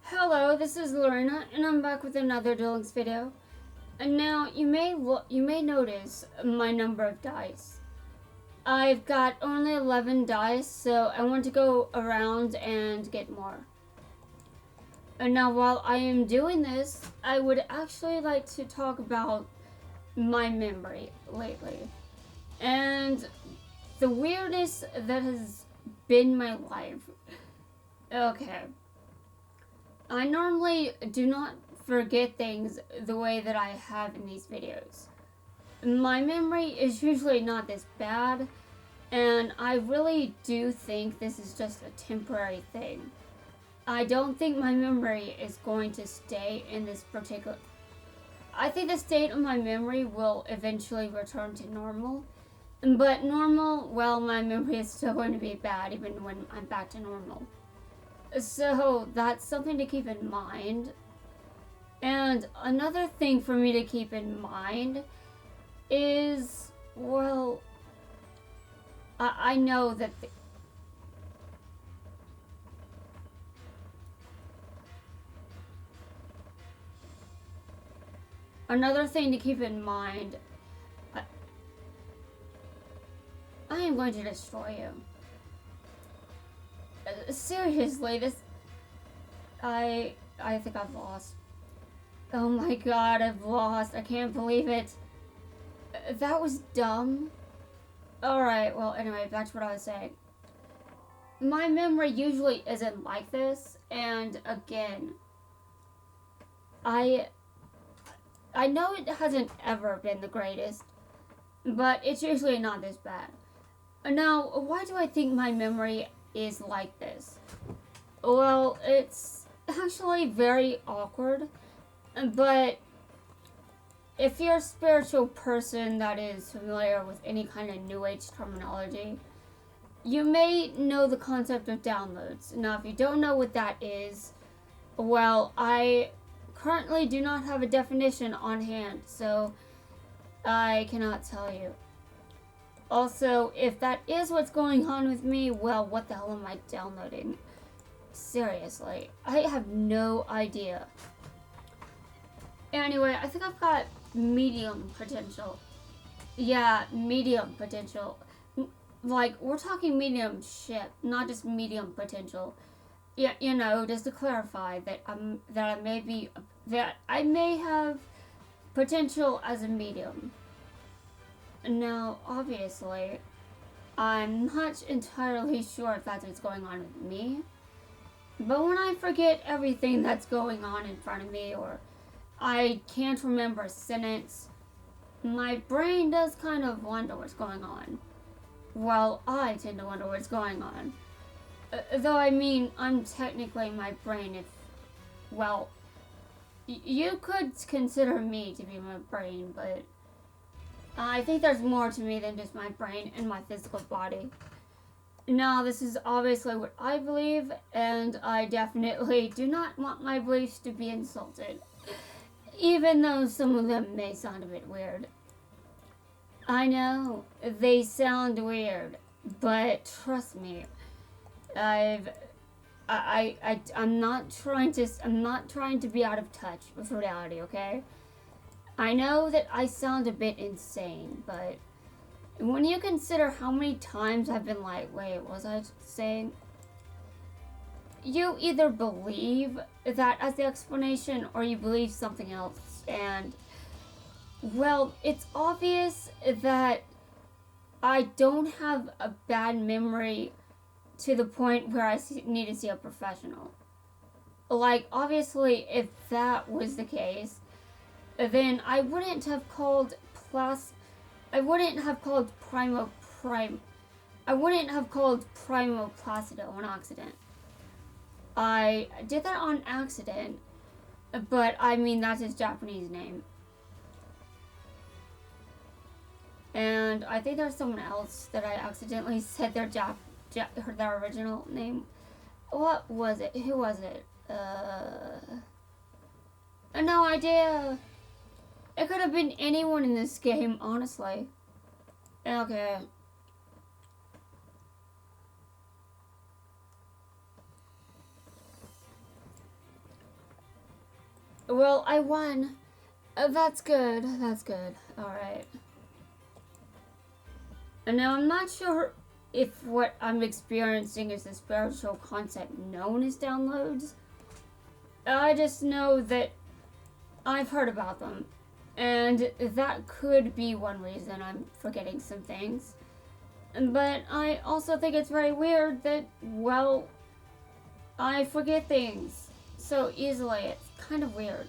Hello, this is Lorena, and I'm back with another Duelist video. And now you may notice my number of dice. I've got only 11 dice, so I want to go around and get more. And now, while I am doing this, I would actually like to talk about my memory lately and the weirdness that has been my life. Okay. I normally do not forget things the way that I have in these videos. My memory is usually not this bad, and I really do think this is just a temporary thing. I don't think my memory is going to stay in this particular... I think the state of my memory will eventually return to normal, but normal, well, my memory is still going to be bad even when I'm back to normal. So that's something to keep in mind. And another thing for me to keep in mind is, well, I know that another thing to keep in mind, I am going to destroy you. Seriously, I think I've lost. Oh my god, I've lost. I can't believe it. That was dumb. Alright, well, anyway, back to what I was saying. My memory usually isn't like this, and again, I know it hasn't ever been the greatest, but it's usually not this bad. Now, why do I think my memory is like this? Well, it's actually very awkward, but if you're a spiritual person that is familiar with any kind of New Age terminology, you may know the concept of downloads. Now, if you don't know what that is, well, I currently do not have a definition on hand, so I cannot tell you. Also, if that is what's going on with me, well, what the hell am I downloading? Seriously, I have no idea. Anyway, I think I've got medium potential. Yeah, medium potential. Like, we're talking medium shit, not just medium potential. Yeah, you know, just to clarify that I may have potential as a medium. Now, obviously, I'm not entirely sure if that's what's going on with me. But when I forget everything that's going on in front of me, or I can't remember a sentence, my brain does kind of wonder what's going on. Well, I tend to wonder what's going on. Though, I mean, I'm technically my brain if... Well, you could consider me to be my brain, but I think there's more to me than just my brain and my physical body. Now, this is obviously what I believe, and I definitely do not want my beliefs to be insulted, even though some of them may sound a bit weird. I know, they sound weird, but trust me, I'm not trying to be out of touch with reality, okay? I know that I sound a bit insane, but when you consider how many times I've been like, wait, what was I saying? You either believe that as the explanation or you believe something else. And, well, it's obvious that I don't have a bad memory to the point where I need to see a professional. Like, obviously, if that was the case, then I wouldn't have called Primo Placido an accident. I did that on accident, but I mean, that's his Japanese name. And I think there's someone else that I accidentally said their original name. What was it? Who was it? No idea. It could have been anyone in this game, honestly. Okay. Well, I won. That's good. That's good. Alright. And now I'm not sure if what I'm experiencing is the spiritual concept known as downloads. I just know that I've heard about them. And that could be one reason I'm forgetting some things. But I also think it's very weird that, well, I forget things so easily. It's kind of weird.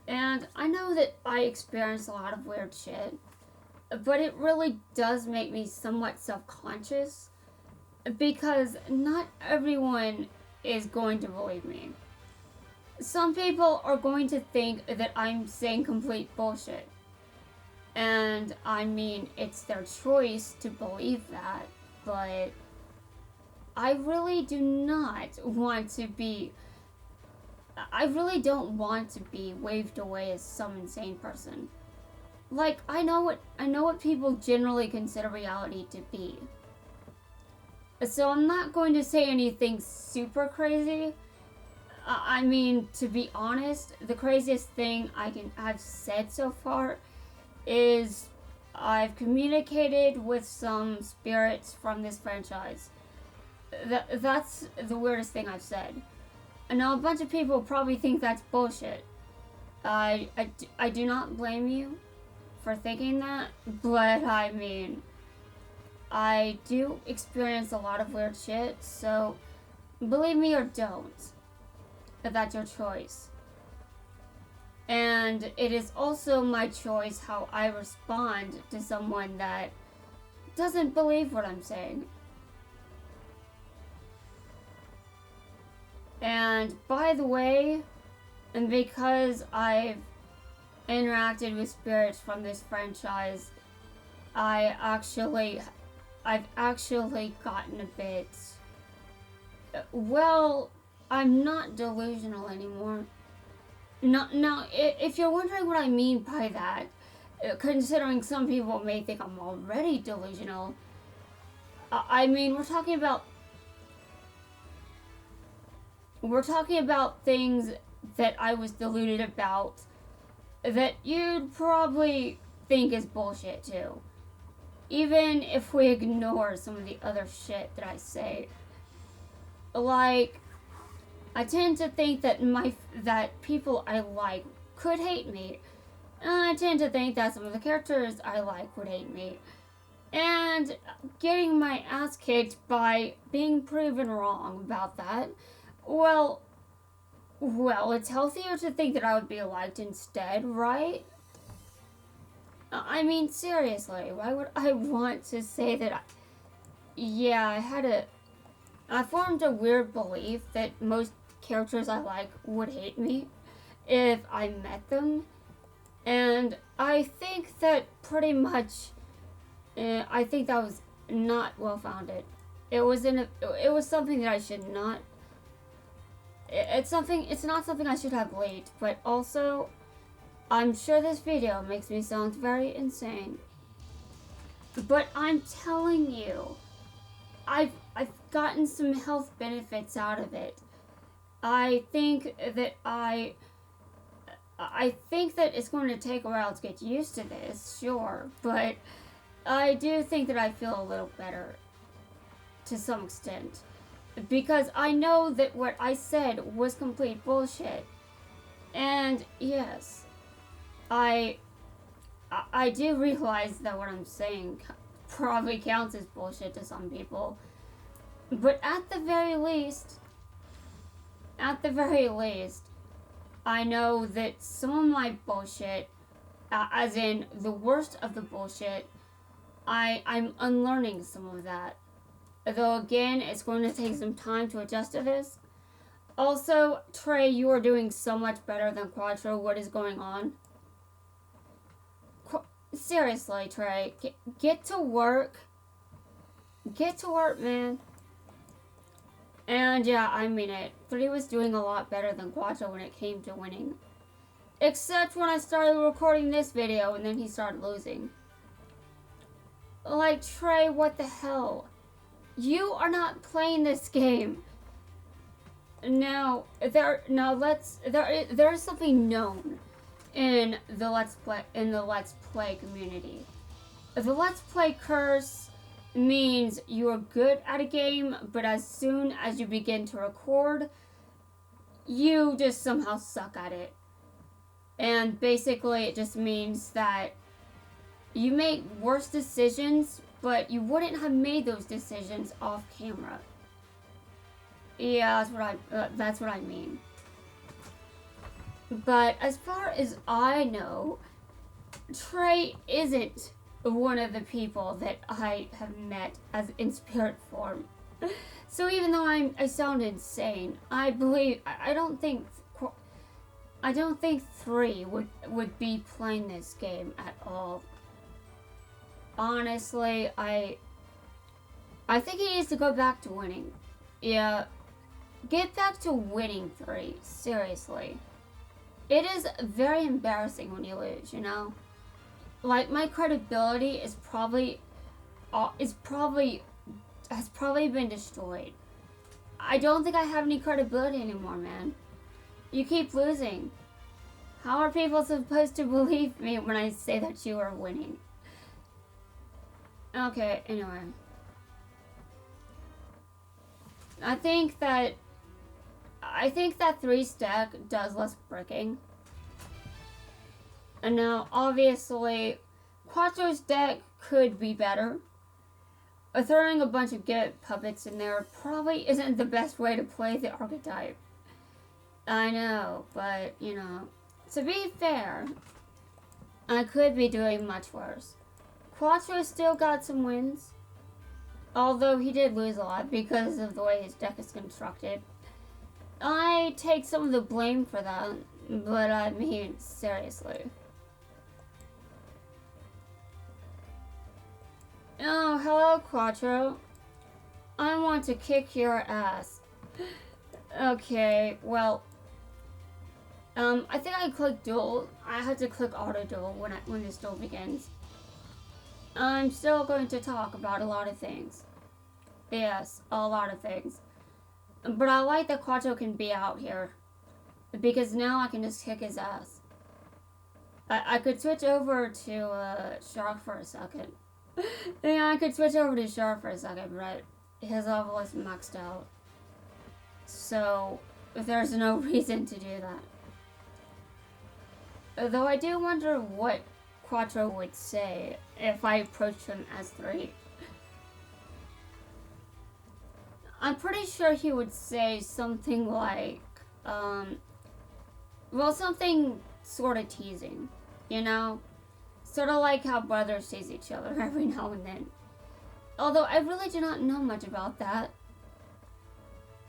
And I know that I experience a lot of weird shit, but it really does make me somewhat self-conscious because not everyone is going to believe me. Some people are going to think that I'm saying complete bullshit. And I mean, it's their choice to believe that, but I really do not want to be, I really don't want to be waved away as some insane person. Like, I know what people generally consider reality to be. So I'm not going to say anything super crazy. I mean, to be honest, the craziest thing I've said so far is I've communicated with some spirits from this franchise. That's the weirdest thing I've said. And now a bunch of people probably think that's bullshit. I do not blame you for thinking that, but I mean, I do experience a lot of weird shit, so believe me or don't. That's your choice. And it is also my choice how I respond to someone that doesn't believe what I'm saying. And by the way, and because I've interacted with spirits from this franchise, I've actually gotten a bit, well, I'm not delusional anymore. Now, if you're wondering what I mean by that, considering some people may think I'm already delusional, I mean, we're talking about things that I was deluded about that you'd probably think is bullshit too. Even if we ignore some of the other shit that I say. Like, I tend to think that that people I like could hate me. And I tend to think that some of the characters I like would hate me. And getting my ass kicked by being proven wrong about that, well, it's healthier to think that I would be liked instead, right? I mean, seriously, why would I want to say that I formed a weird belief that most characters I like would hate me if I met them. And I think that pretty much, I think that was not well-founded. It was something that I should not, it's not something I should have leaked, but also, I'm sure this video makes me sound very insane. But I'm telling you, I've gotten some health benefits out of it. I think that it's going to take a while to get used to this, sure, but I do think that I feel a little better to some extent. Because I know that what I said was complete bullshit. And yes, I do realize that what I'm saying probably counts as bullshit to some people. But at the very least, I know that some of my bullshit, as in the worst of the bullshit, I'm unlearning some of that. Though again, it's going to take some time to adjust to this. Also, Trey, you are doing so much better than Quattro. What is going on? Seriously, Trey, get to work. Get to work, man. And yeah, I mean it. 3 was doing a lot better than Quattro when it came to winning. Except when I started recording this video and then he started losing. Like, Trey, what the hell? You are not playing this game. There is something known in the Let's Play community. The Let's Play curse means you are good at a game, but as soon as you begin to record, you just somehow suck at it. And basically it just means that you make worse decisions, but you wouldn't have made those decisions off camera. Yeah, that's what I mean. But as far as I know, Trey isn't one of the people that I have met as in spirit form. So even though I sound insane, I don't think 3 would be playing this game at all. Honestly, I think he needs to go back to winning. Yeah, get back to winning 3. Seriously. It is very embarrassing when you lose, you know? Like, my credibility has probably been destroyed. I don't think I have any credibility anymore, man. You keep losing. How are people supposed to believe me when I say that you are winning? Okay, anyway. I think that 3 stack does less bricking. And now, obviously, Quattro's deck could be better. Throwing a bunch of Get puppets in there probably isn't the best way to play the archetype. I know, but, you know, to be fair, I could be doing much worse. Quattro still got some wins, although he did lose a lot because of the way his deck is constructed. I take some of the blame for that, but I mean, seriously. Oh, hello, Quattro. I want to kick your ass. Okay, well, I think I clicked duel. I had to click auto duel when this duel begins. I'm still going to talk about a lot of things. Yes, a lot of things. But I like that Quattro can be out here, because now I can just kick his ass. I could switch over to Shark for a second. Yeah, I could switch over to Shark for a second, but his level is maxed out. So, there's no reason to do that. Though I do wonder what Quattro would say if I approached him as 3. I'm pretty sure he would say something like, well, something sort of teasing, you know? Sort of like how brothers tease each other every now and then. Although I really do not know much about that.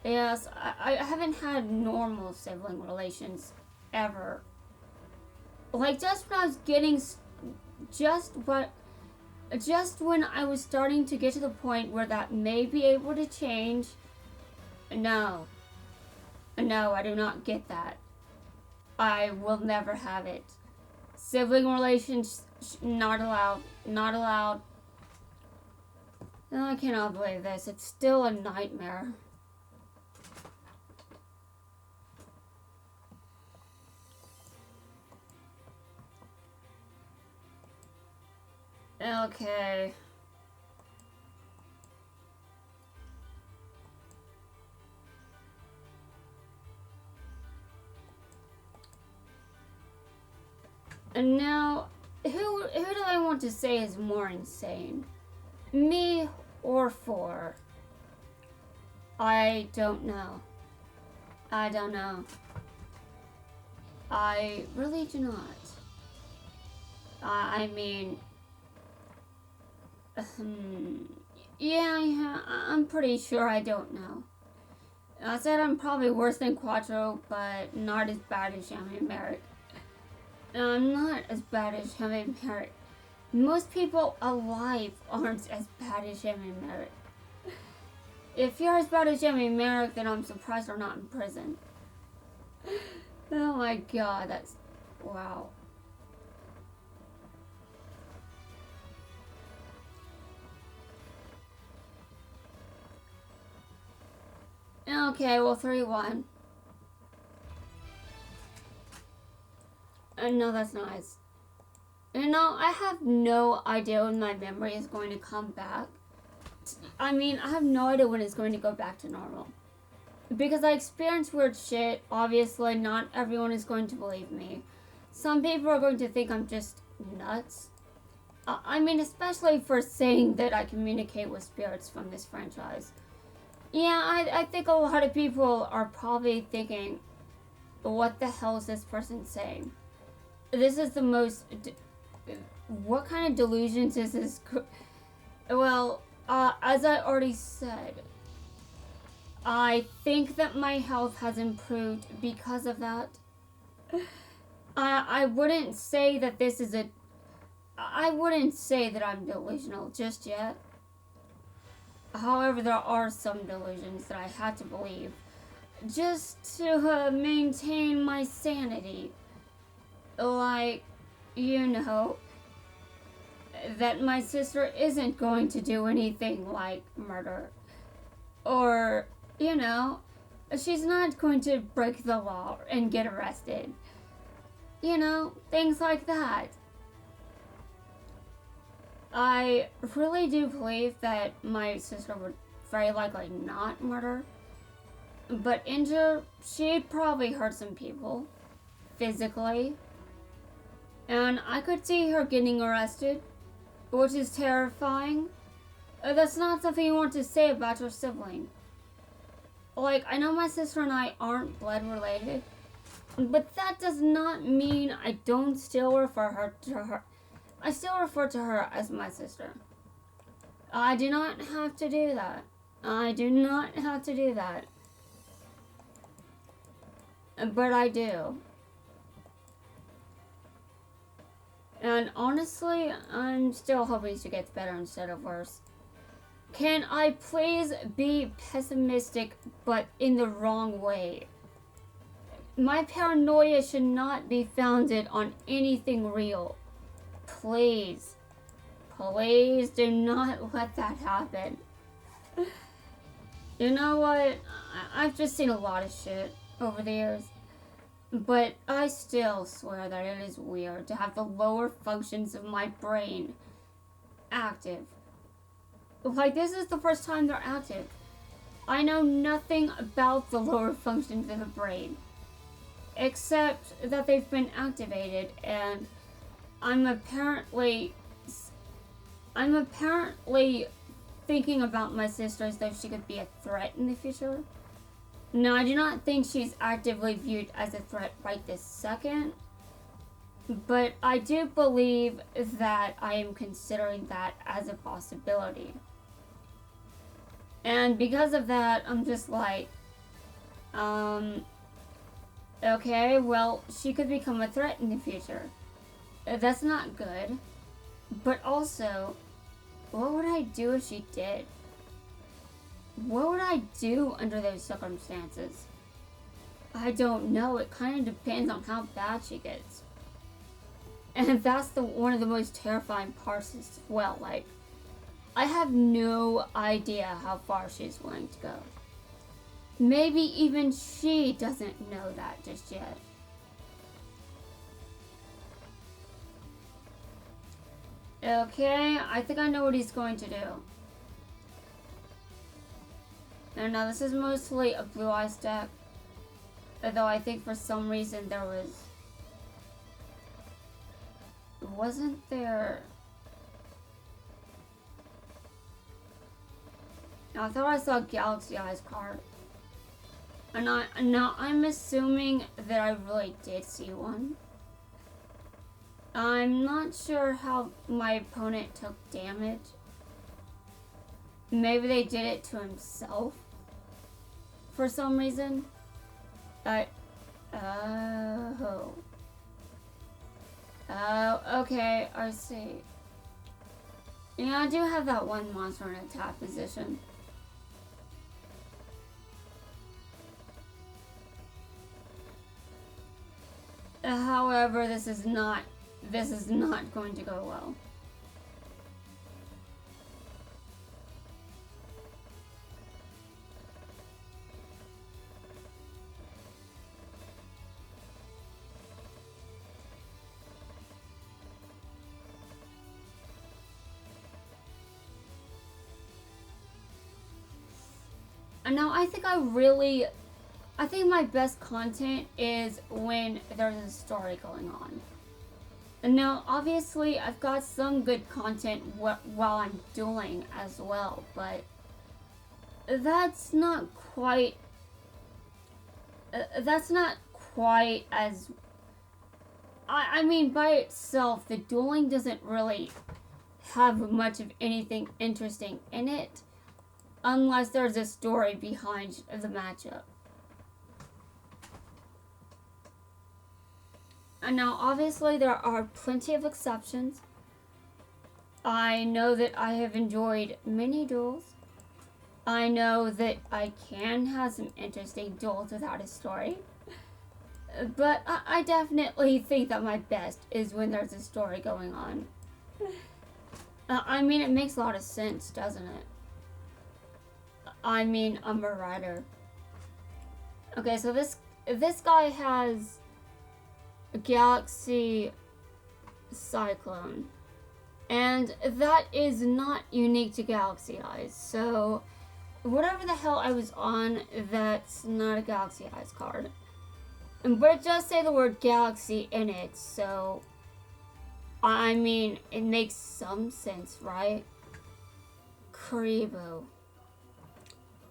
Yes, I haven't had normal sibling relations ever. Like, just when I was getting, just when I was starting to get to the point where that may be able to change, no, I do not get that. I will never have it. Sibling relations, not allowed. No, I cannot believe this. It's still a nightmare. Okay. And now, who do I want to say is more insane? Me or 4? I don't know. I really do not. I mean, yeah, I'm pretty sure I don't know. I said I'm probably worse than Quattro, but not as bad as Yummy Merrick. I'm not as bad as Yummy Merrick. Most people alive aren't as bad as Yummy Merrick. If you're as bad as Yummy Merrick, then I'm surprised you're not in prison. Oh my god, that's... wow. Okay, well, 3-1. No, that's nice. You know, I have no idea when my memory is going to come back. I mean, I have no idea when it's going to go back to normal. Because I experience weird shit, obviously not everyone is going to believe me. Some people are going to think I'm just nuts. I mean, especially for saying that I communicate with spirits from this franchise. Yeah, I think a lot of people are probably thinking, what the hell is this person saying? This is the most... what kind of delusions is this? Well, as I already said, I think that my health has improved because of that. I wouldn't say that this is I wouldn't say that I'm delusional just yet. However, there are some delusions that I had to believe just to maintain my sanity. Like, you know, that my sister isn't going to do anything like murder. Or, you know, she's not going to break the law and get arrested. You know, things like that. I really do believe that my sister would very likely not murder. But injure, she'd probably hurt some people. Physically. And I could see her getting arrested. Which is terrifying. That's not something you want to say about your sibling. Like, I know my sister and I aren't blood related. But that does not mean I don't still refer to her. I still refer to her as my sister. I do not have to do that. I do not have to do that. But I do. And honestly, I'm still hoping she gets better instead of worse. Can I please be pessimistic, but in the wrong way? My paranoia should not be founded on anything real. Please. Please do not let that happen. You know what? I've just seen a lot of shit over the years. But I still swear that it is weird to have the lower functions of my brain active. Like, this is the first time they're active. I know nothing about the lower functions of the brain. Except that they've been activated, and I'm apparently thinking about my sister as though she could be a threat in the future. No, I do not think she's actively viewed as a threat right this second. But I do believe that I am considering that as a possibility. And because of that, I'm just like, okay, well, she could become a threat in the future. That's not good. But also, what would I do if she did? What would I do under those circumstances? I don't know. It kind of depends on how bad she gets. And that's one of the most terrifying parts as well. Like, I have no idea how far she's willing to go. Maybe even she doesn't know that just yet. Okay, I think I know what he's going to do. And now this is mostly a Blue Eyes deck. Although I think for some reason there wasn't there... I thought I saw a Galaxy Eyes card. And now I'm assuming that I really did see one. I'm not sure how my opponent took damage. Maybe they did it to himself for some reason. Oh, okay, I see. Yeah, I do have that one monster in attack position. However, this is not going to go well. Now, I think my best content is when there's a story going on. And now, obviously, I've got some good content while I'm dueling as well, but that's not quite as... I mean, by itself, the dueling doesn't really have much of anything interesting in it, unless there's a story behind the matchup. And now, obviously, there are plenty of exceptions. I know that I have enjoyed many duels. I know that I can have some interesting duels without a story. But I definitely think that my best is when there's a story going on. I mean, it makes a lot of sense, doesn't it? I mean, I'm a writer. Okay, so this guy has a Galaxy Cyclone. And that is not unique to Galaxy Eyes. So, whatever the hell I was on, that's not a Galaxy Eyes card. But it does say the word Galaxy in it, so... I mean, it makes some sense, right? Karibo.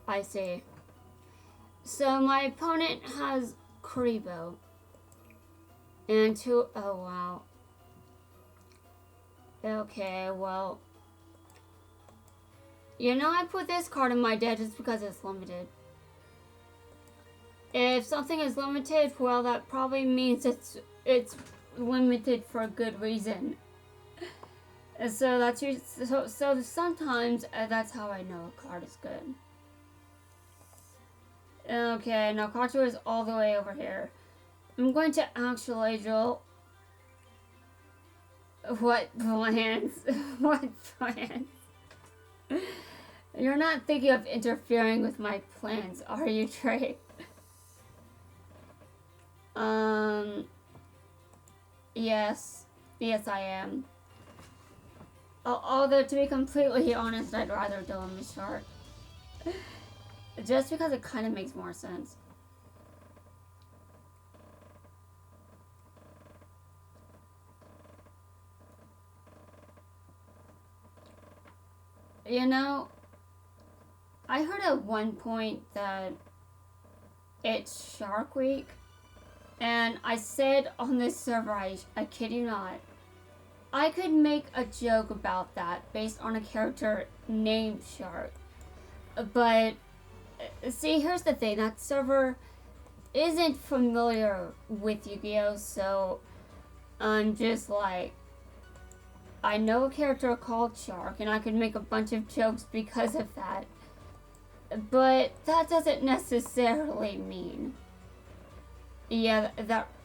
I see. So my opponent has Karibo. And two... Oh, wow. Okay, well... You know, I put this card in my deck just because it's limited. If something is limited, well, that probably means it's limited for a good reason. So that's so sometimes that's how I know a card is good. Okay, now Quattro is all the way over here. I'm going to actually duel. What plans? What plans? You're not thinking of interfering with my plans, are you, Trey? Yes. Yes, I am. Although, to be completely honest, I'd rather duel him with Shark. Just because it kind of makes more sense. You know, I heard at one point that it's Shark Week. And I said on this server, I kid you not, I could make a joke about that based on a character named Shark. But, see, here's the thing, that server isn't familiar with Yu-Gi-Oh! So, I'm just like, I know a character called Shark, and I could make a bunch of jokes because of that. But that doesn't necessarily mean... Yeah,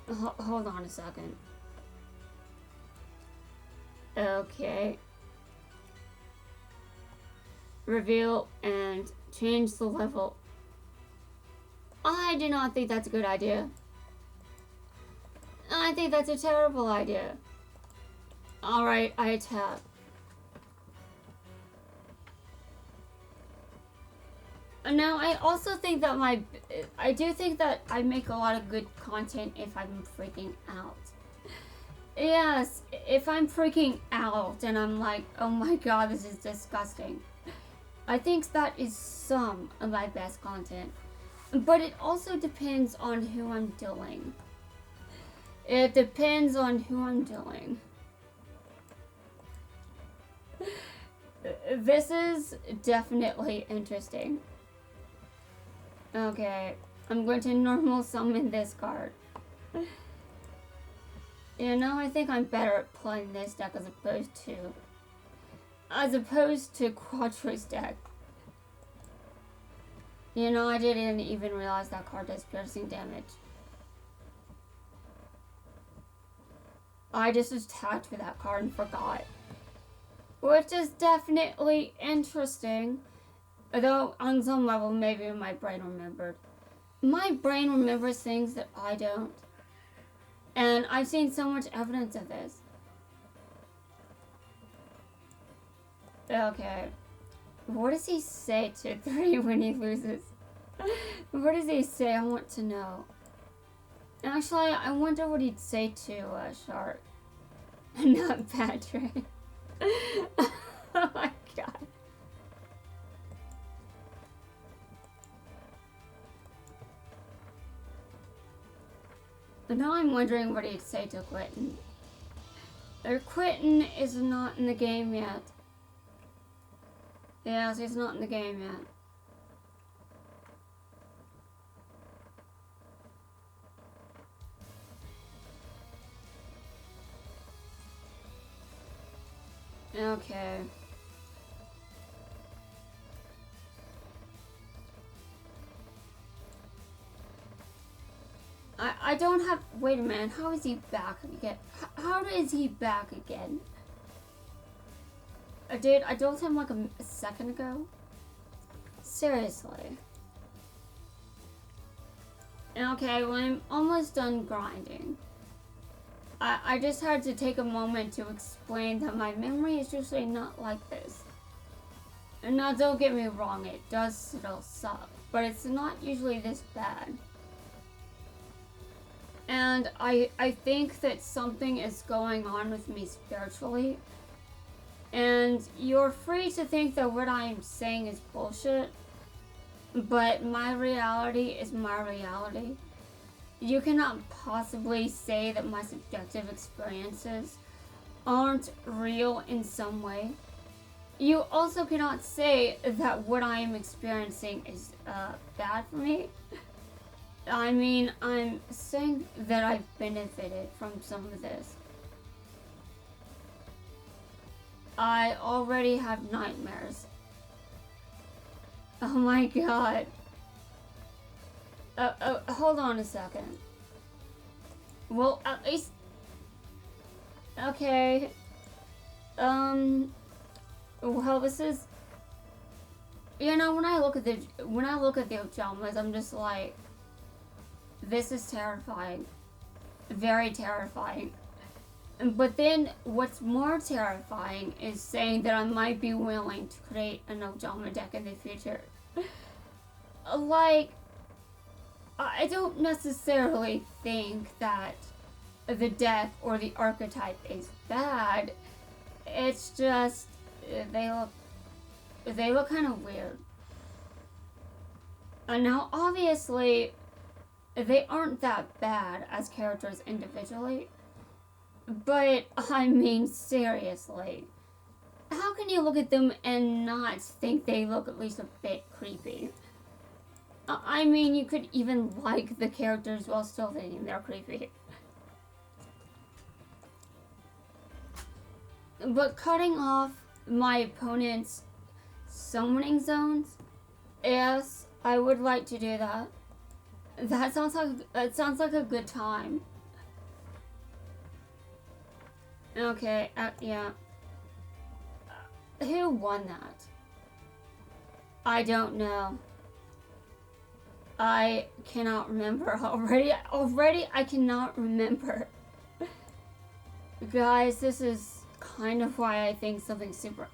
hold on a second. Okay. Reveal and change the level. I do not think that's a good idea. I think that's a terrible idea. Alright, I attack. Now, I also think that I do think that I make a lot of good content if I'm freaking out. Yes, if I'm freaking out and I'm like, oh my god, this is disgusting. I think that is some of my best content. But it also depends on who I'm dueling. It depends on who I'm dueling. This is definitely interesting. Okay, I'm going to normal summon this card. You know, I think I'm better at playing this deck as opposed to Quattro's deck. You know, I didn't even realize that card does piercing damage. I just attacked with that card and forgot. Which is definitely interesting. Although, on some level, maybe my brain remembered. My brain remembers things that I don't. And I've seen so much evidence of this. Okay. What does he say to 3 when he loses? What does he say? I want to know. Actually, I wonder what he'd say to Shark. Not bad, Trey. Oh my god. But now I'm wondering what he'd say to Quentin. Quentin is not in the game yet. Yes, he's not in the game yet. Okay. I don't have. Wait a minute. How is he back again? How is he back again? Dude, I told him like a second ago. Seriously. Okay, well, I'm almost done grinding. I just had to take a moment to explain that my memory is usually not like this. And now, don't get me wrong, it does still suck, but it's not usually this bad. And I think that something is going on with me spiritually. And you're free to think that what I'm saying is bullshit, but my reality is my reality. You cannot possibly say that my subjective experiences aren't real in some way. You also cannot say that what I am experiencing is bad for me. I mean, I'm saying that I've benefited from some of this. I already have nightmares. Oh my god. Hold on a second. Well, at least... Okay. Well, this is... You know, when I look at the pajamas, I'm just like... This is terrifying. Very terrifying. But then, what's more terrifying is saying that I might be willing to create an Ojama deck in the future. Like, I don't necessarily think that the deck or the archetype is bad. It's just, they look kind of weird. Now, obviously, they aren't that bad as characters individually. But, I mean, seriously. How can you look at them and not think they look at least a bit creepy? I mean, you could even like the characters while still thinking they're creepy. But cutting off my opponent's summoning zones, yes, I would like to do that. That sounds like a good time. Okay, yeah. Who won that? I don't know. I cannot remember already. Already, I cannot remember. Guys, this is kind of why I think something super...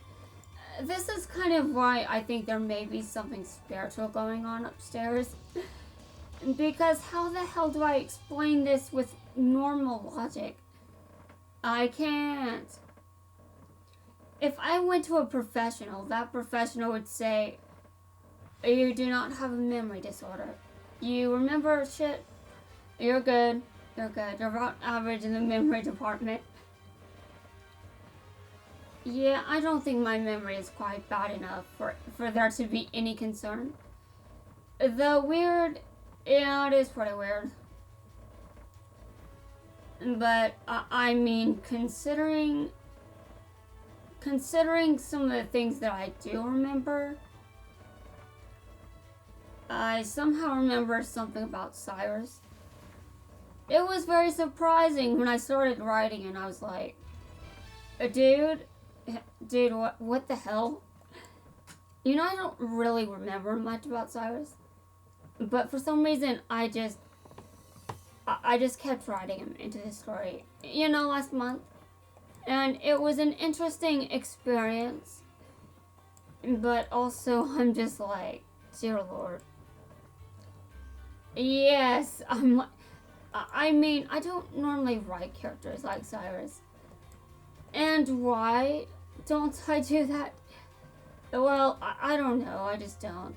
This is kind of why I think there may be something spiritual going on upstairs. Because how the hell do I explain this with normal logic? I can't. If I went to a professional, that professional would say, you do not have a memory disorder. You remember shit. You're good. You're good. You're about average in the memory department. Yeah, I don't think my memory is quite bad enough for there to be any concern. The weird... Yeah, it is pretty weird. But, I mean, considering some of the things that I do remember, I somehow remember something about Cyrus. It was very surprising when I started writing and I was like, dude, what the hell? You know, I don't really remember much about Cyrus, but for some reason, I just kept writing him into the story, you know, last month. And it was an interesting experience. But also, I'm just like, dear Lord. Yes, I mean, I don't normally write characters like Cyrus. And why don't I do that? Well, I don't know, I just don't.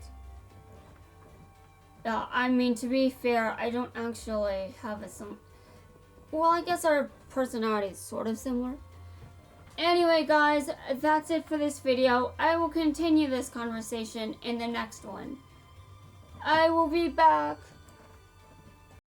I mean, to be fair, I don't actually have well, I guess our personality is sort of similar. Anyway, guys, that's it for this video. I will continue this conversation in the next one. I will be back.